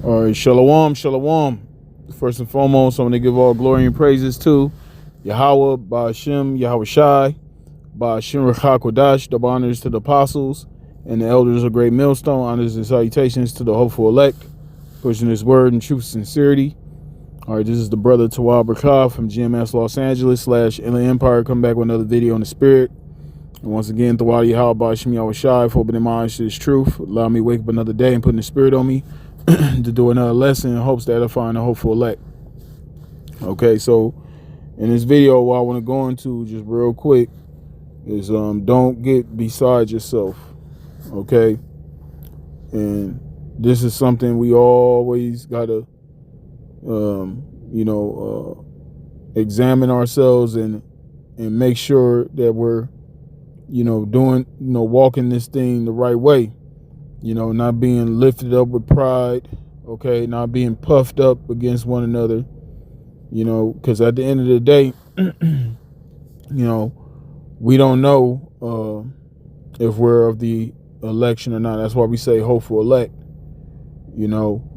All right, shalom, shalom. First and foremost, I want to give all glory and praises to Yahweh, Ba'ashem, Yahweh Shai, Ba'ashem Rechakodash, double honors to the apostles and the elders of Great Millstone, honors and salutations to the hopeful elect, pushing his word in truth and sincerity. All right, this is the brother Tawab Rakah from GMS Los Angeles / Inland Empire, come back with another video on the spirit. And once again, Tawab Yahweh, Ba'ashem, Yahweh Shai, for opening my eyes to this truth. Allow me to wake up another day and putting the spirit on me to do another lesson in hopes that I find a hopeful elect. Okay, so in this video, what I want to go into just real quick is don't get beside yourself. Okay, and this is something we always gotta examine ourselves and make sure that we're doing walking this thing the right way. Not being lifted up with pride, okay, not being puffed up against one another, because at the end of the day, we don't know if we're of the election or not. That's why we say hopeful elect, and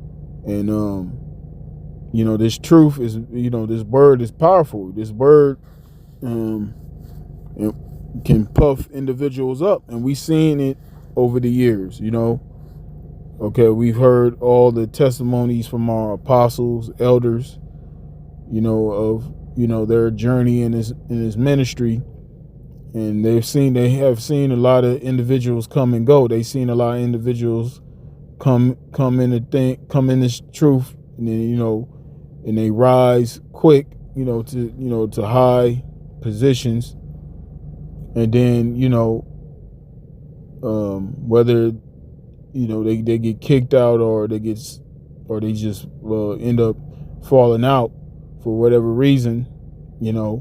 this truth is, this word is powerful. This word can puff individuals up, and we've seen it over the years. Okay, we've heard all the testimonies from our apostles, elders, of their journey in his ministry, and they have seen a lot of individuals come and go. They've seen a lot of individuals come in this truth, and then and they rise quick, to high positions, and then whether they get kicked out or they just end up falling out for whatever reason. A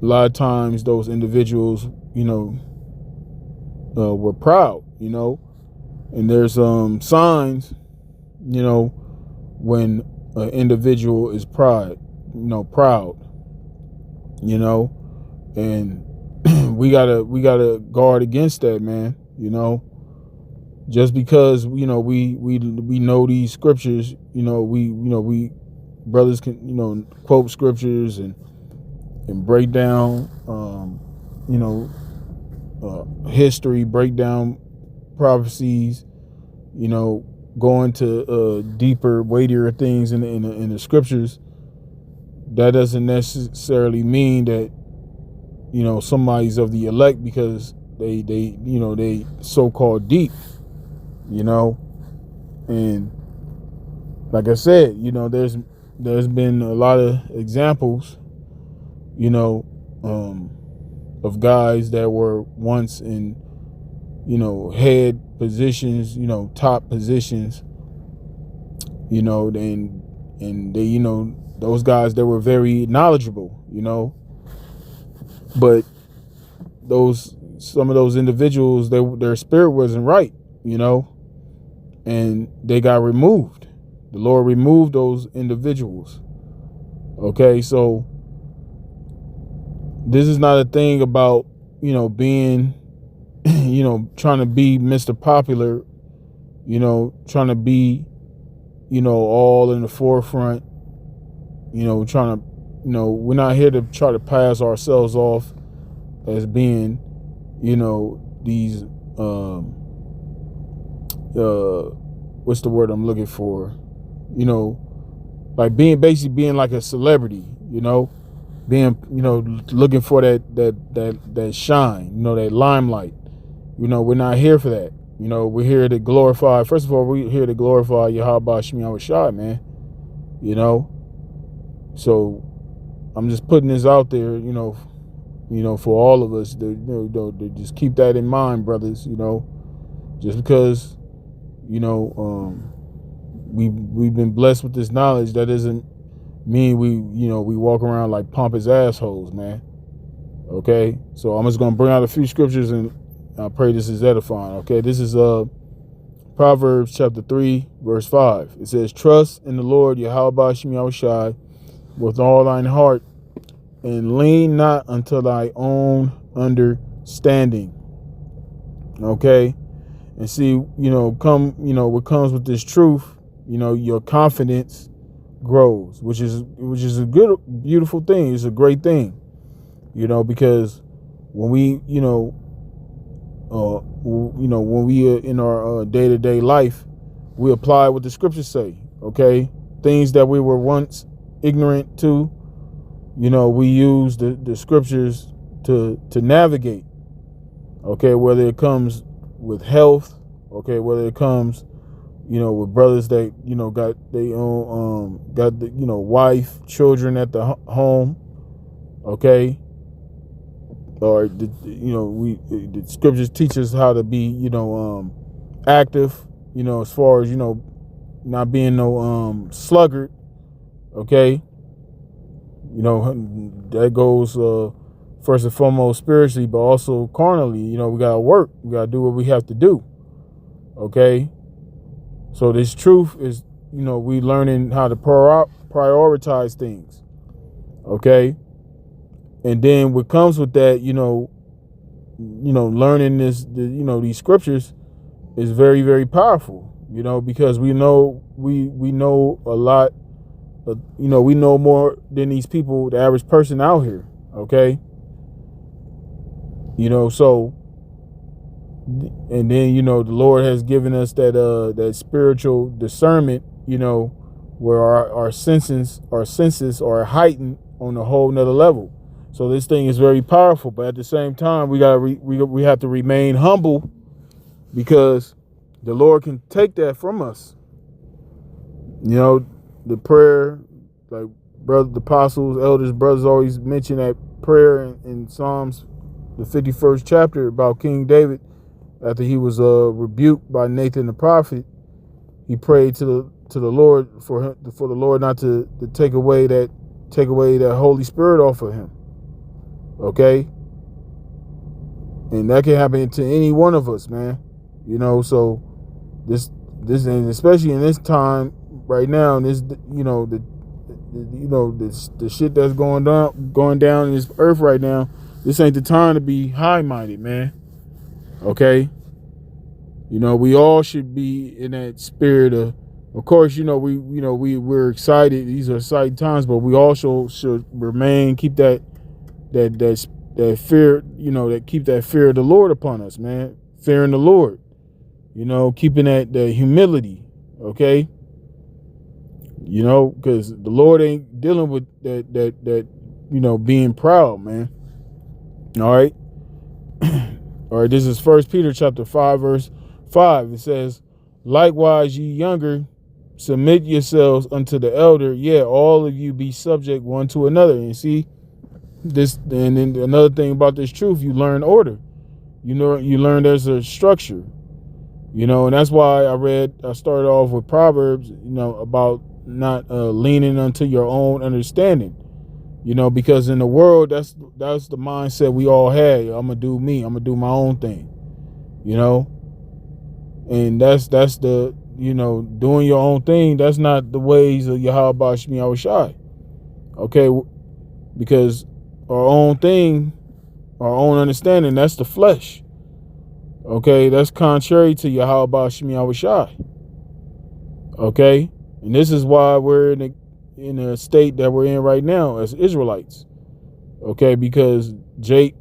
lot of times those individuals were proud, and there's signs when an individual is proud, and we gotta guard against that, man. Just because we know these scriptures, we brothers can quote scriptures and break down history, break down prophecies, go into deeper, weightier things in the scriptures. That doesn't necessarily mean that somebody's of the elect because they so-called deep. And like I said, there's been a lot of examples, of guys that were once in, head positions, top positions, and they, those guys that were very knowledgeable, but some of those individuals, their spirit wasn't right, and they got removed. The Lord removed those individuals. Okay, so this is not a thing about, being, trying to be Mr. Popular, trying to be, all in the forefront, trying to, we're not here to try to pass ourselves off as being, these, what's the word I'm looking for? Like being like a celebrity, being, looking for that shine, that limelight. We're not here for that. We're here to glorify. First of all, we're here to glorify Yahweh Ba'ashem Yahweh Shai, man. So I'm just putting this out there, for all of us to just keep that in mind, brothers. Just because we've been blessed with this knowledge, that doesn't mean we walk around like pompous assholes, man. Okay, so I'm just gonna bring out a few scriptures and I pray this is edifying. Okay, this is Proverbs chapter 3 verse 5. It says, "Trust in the Lord Yahweh Ba'ashem Yahweh Shai with all thine heart, and lean not unto thy own understanding." Okay, and see, what comes with this truth your confidence grows, which is a good, beautiful thing. It's a great thing, because when we, when we are in our day-to-day life, we apply what the scriptures say. Okay, things that we were once ignorant to, we use the scriptures to navigate. Okay, whether it comes with health, okay, whether it comes, with brothers that got their own got the wife, children at the home, okay, or the scriptures teach us how to be active, as far as not being no sluggard, okay. That goes first and foremost spiritually, but also carnally. We gotta work. We gotta do what we have to do. Okay. So this truth is, we learning how to prioritize things. Okay. And then what comes with that, learning these scriptures is very, very powerful. Because we know a lot. We know more than these people, the average person out here. Okay. So, and then, the Lord has given us that spiritual discernment, where our senses are heightened on a whole nother level. So this thing is very powerful, but at the same time, we have to remain humble, because the Lord can take that from us. The prayer, like the apostles, elders, brothers always mention that prayer in Psalms, the 51st chapter, about King David. After he was rebuked by Nathan the prophet, he prayed to the Lord for the Lord not to take away that Holy Spirit off of him. Okay, and that can happen to any one of us, man. So this and especially in this time right now, this the shit that's going down in this earth right now. This ain't the time to be high-minded, man. Okay. We all should be in that spirit of course, we're excited. These are exciting times, but we also should keep that fear, keep that fear of the Lord upon us, man. Fearing the Lord, keeping that humility. Okay. Because the Lord ain't dealing with that being proud, man. All right. All right, this is 1 Peter chapter 5, verse 5. It says, likewise, ye younger, submit yourselves unto the elder. Yeah, all of you be subject one to another. And see, this, and then another thing about this truth, you learn order. You learn there's a structure. And that's why I started off with Proverbs, about not leaning unto your own understanding. Because in the world, that's the mindset we all had. I'm gonna do me. I'm gonna do my own thing. And that's the doing your own thing. That's not the ways of Yahweh Shemi Yahushai. Okay, because our own thing, our own understanding, that's the flesh. Okay, that's contrary to Yahweh Shemi Yahushai. Okay, and this is why we're in a state that we're in right now as Israelites. Okay, because Jake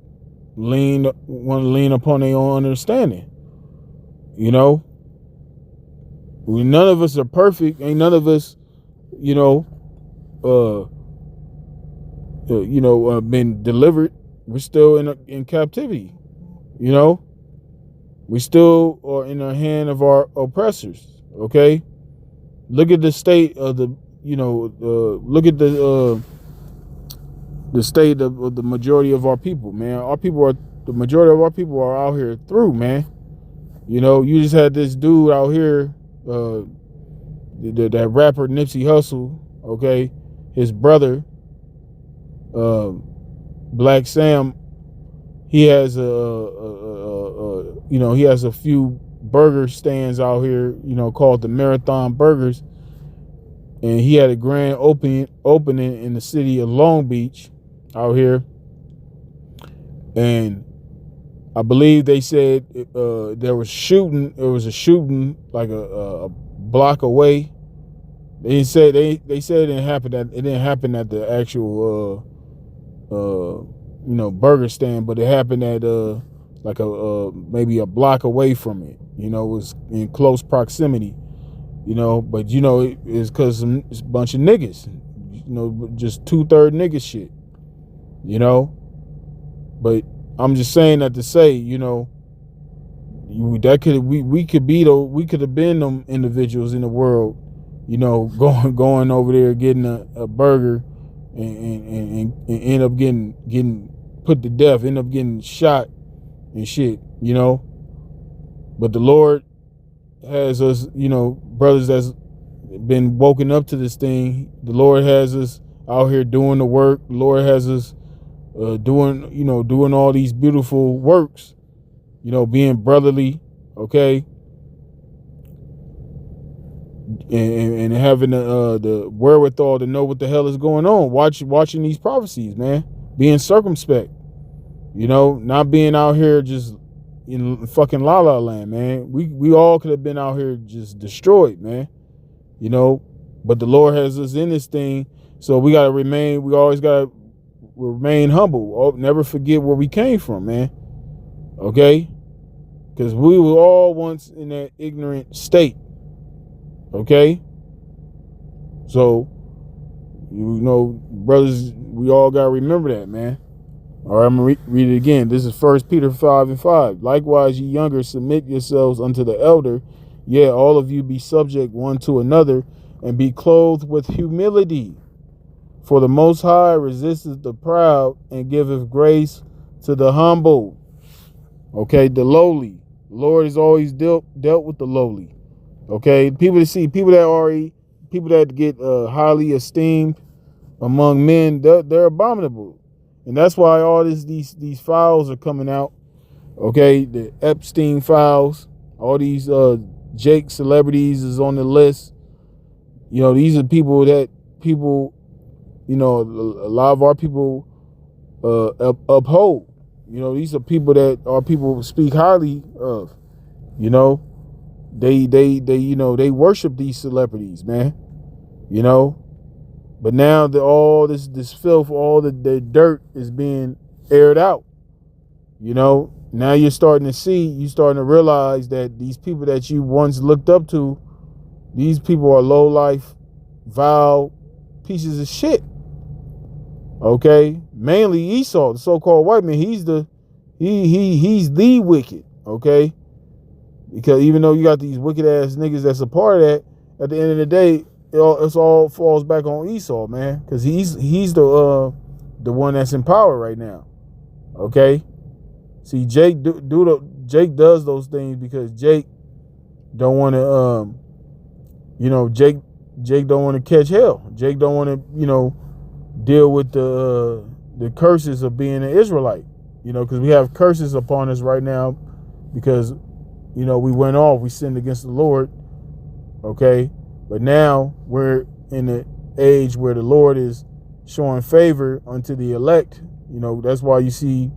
want to lean upon their own understanding. None of us are perfect. Ain't none of us, been delivered. We're still in captivity. We still are in the hand of our oppressors. Okay, look at the state of the. Look at the state of the majority of our people, man. The majority of our people are out here through, man. You just had this dude out here, that rapper Nipsey Hussle, okay, his brother, Black Sam. He has he has a few burger stands out here, called the Marathon Burgers. And he had a grand opening in the city of Long Beach out here. And I believe they said there was shooting. It was a shooting like a block away They said they said it didn't happen at the actual burger stand, but it happened at like a maybe a block away from it. It was in close proximity. But it's because it's a bunch of niggas. Just 2/3 nigga shit. But I'm just saying that to say, that we could have been them individuals in the world, going over there getting a burger and end up getting put to death, end up getting shot and shit, But the Lord has us, brothers that's been woken up to this thing. The Lord has us out here doing the work. The Lord has us doing all these beautiful works, being brotherly, okay, and having the wherewithal to know what the hell is going on. Watching these prophecies, man, being circumspect, not being out here just in fucking la la land, man. We all could have been out here just destroyed, man. But the Lord has us in this thing, so we always gotta remain humble. Never forget where we came from, man. Okay? Because we were all once in that ignorant state. Okay? So, brothers, we all gotta remember that, man. All right, I'm going to read it again. This is 1 Peter 5:5. Likewise, ye younger, submit yourselves unto the elder. Yea, all of you be subject one to another, and be clothed with humility. For the Most High resisteth the proud, and giveth grace to the humble. Okay, the lowly. The Lord has always dealt with the lowly. Okay, people that get highly esteemed among men, they're abominable. And that's why all these files are coming out. Okay, the Epstein files, all these Jake celebrities is on the list. These are people, a lot of our people uphold. These are people that our people speak highly of. They worship these celebrities, man. But now all this filth, all the dirt is being aired out. Now you're starting to realize that these people that you once looked up to, these people are low life, vile pieces of shit. Okay, mainly Esau, the so-called white man. He's the wicked. Okay, because even though you got these wicked ass niggas that's a part of that, at the end of the day, it all falls back on Esau, man, because he's the one that's in power right now. Okay, see, Jake does those things because Jake don't want to Jake don't want to catch hell. Jake don't want to deal with the curses of being an Israelite. Because we have curses upon us right now because we sinned against the Lord. Okay, but now we're in the age where the Lord is showing favor unto the elect. That's why you see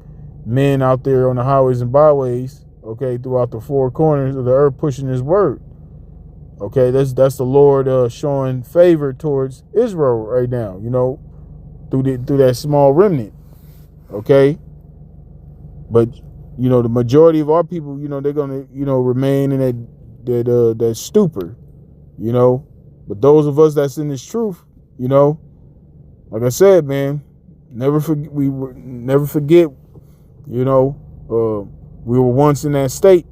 men out there on the highways and byways, okay, throughout the four corners of the earth pushing his word. Okay, that's the Lord showing favor towards Israel right now, through that small remnant. Okay, but the majority of our people, they're gonna remain in that stupor. But those of us that's in this truth, like I said, man, never forget. We were once in that state,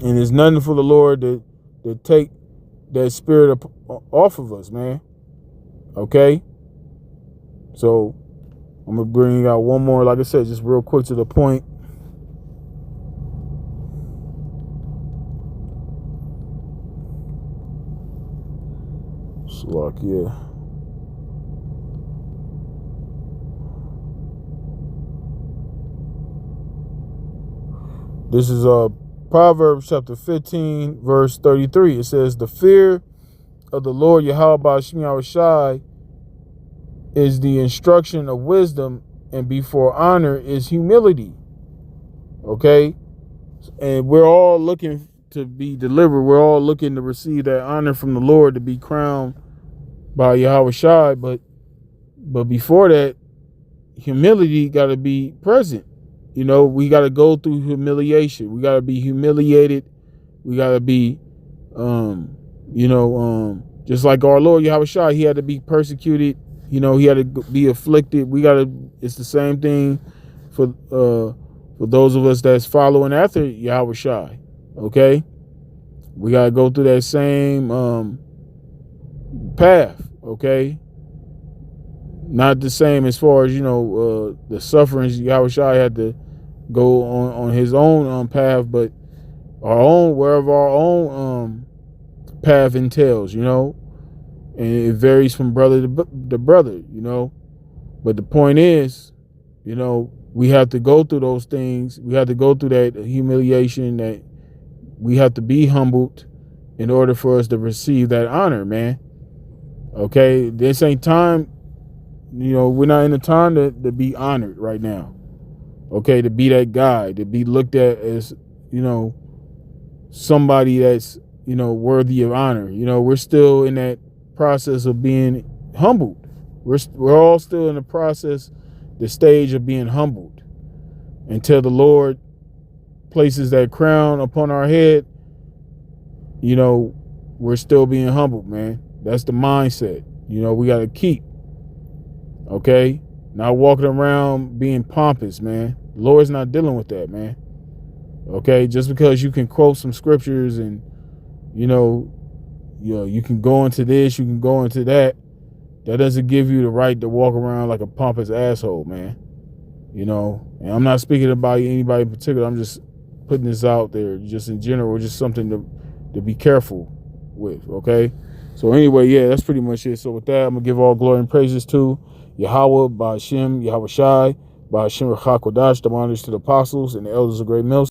and there's nothing for the Lord to take that spirit off of us, man. Okay, so I'm gonna bring out one more, like I said, just real quick to the point. Slovakia. This is Proverbs chapter 15, verse 33. It says, the fear of the Lord Yahweh Ba'ashem Yahushai is the instruction of wisdom, and before honor is humility. Okay? And we're all looking to be delivered. We're all looking to receive that honor from the Lord, to be crowned by Yahweh Shai. But before that, humility got to be present. You know, we got to go through humiliation. We got to be humiliated. We got to be, just like our Lord Yahweh Shai, he had to be persecuted. You know, he had to be afflicted. It's the same thing for those of us that's following after Yahweh Shai. Okay? We got to go through that same path. Okay? Not the same as far as, the sufferings Yahweh Shai had to go on his own path, but wherever our own path entails, and it varies from brother to brother, but the point is, we have to go through those things. We have to go through that humiliation, that we have to be humbled in order for us to receive that honor, man. Okay, this ain't time, we're not in the time to be honored right now. Okay, to be that guy, to be looked at as, somebody that's, worthy of honor. We're still in that process of being humbled. We're all still in the stage of being humbled until the Lord places that crown upon our head. We're still being humbled, man. That's the mindset. We got to keep. Okay? Not walking around being pompous, man. The Lord's not dealing with that, man. Okay? Just because you can quote some scriptures and, you can go into this, you can go into that, that doesn't give you the right to walk around like a pompous asshole, man. And I'm not speaking about anybody in particular. I'm just putting this out there just in general, just something to be careful with, okay? So anyway, yeah, that's pretty much it. So with that, I'm going to give all glory and praises to Yahweh, Ba'ashem, Yahweh Shai, Ba'ashem Rachak Kodash, the honors to the apostles and the elders of Great Mills.